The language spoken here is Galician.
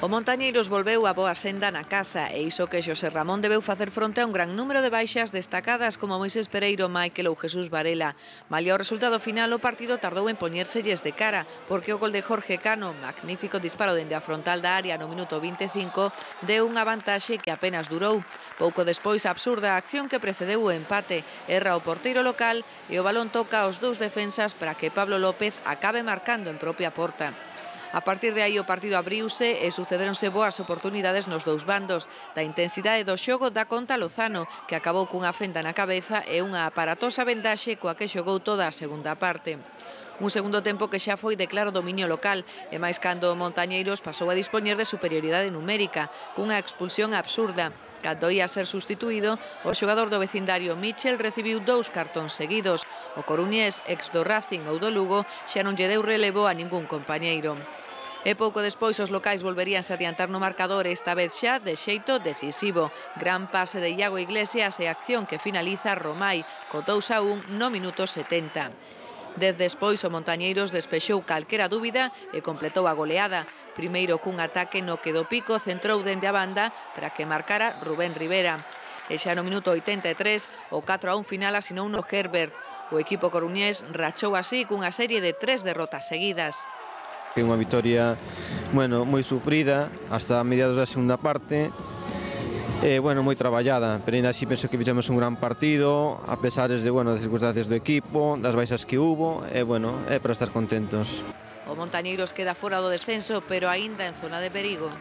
O Montañeiros volveu a boa senda na casa e iso que Xosé Ramón debeu facer fronte a un gran número de baixas destacadas como Moisés Pereiro, Michael ou Jesús Varela. Malia o resultado final, o partido tardou en poñérselles de cara porque o gol de Jorge Cano, magnífico disparo dende a frontal da área no minuto 25, deu unha vantaxe que apenas durou. Pouco despois, a absurda acción que precedeu o empate. Erra o porteiro local e o balón toca aos dous defensas para que Pablo López acabe marcando en propia porta. A partir de aí o partido abriuse e sucederonse boas oportunidades nos dous bandos. Da intensidade do xogo dá conta Lozano, que acabou cunha fenda na cabeza e unha aparatosa vendaxe coa que xogou toda a segunda parte. Un segundo tempo que xa foi de claro dominio local, e máis cando o Montañeiros pasou a dispoñer de superioridade numérica, cunha expulsión absurda. Cando ia ser sustituído, o xogador do vecindario Michel recibiu 2 cartóns seguidos. O coruñés, ex do Racing ou do Lugo, xa non lle deu relevo a ningún compañeiro. E pouco despois os locais volveríanse a adiantar no marcador, esta vez xa de xeito decisivo. Gran pase de Iago Iglesias e acción que finaliza Romai, co 2-1 no minuto 70. Despois o Montañeiros despexou calquera dúbida e completou a goleada. Primeiro cun ataque no que do Pico centrou dende a banda para que marcara Rubén Rivera. E xa no minuto 83 o 4-1 final asinou no Herbert. O equipo coruñés rachou así cunha serie de 3 derrotas seguidas. Unha vitoria, moi sufrida hasta mediados da segunda parte. Moi traballada, pero ainda así penso que fixemos un gran partido, a pesar das circunstancias do equipo, das baixas que hubo, é para estar contentos. O Montañeiros queda fora do descenso, pero aínda en zona de perigo.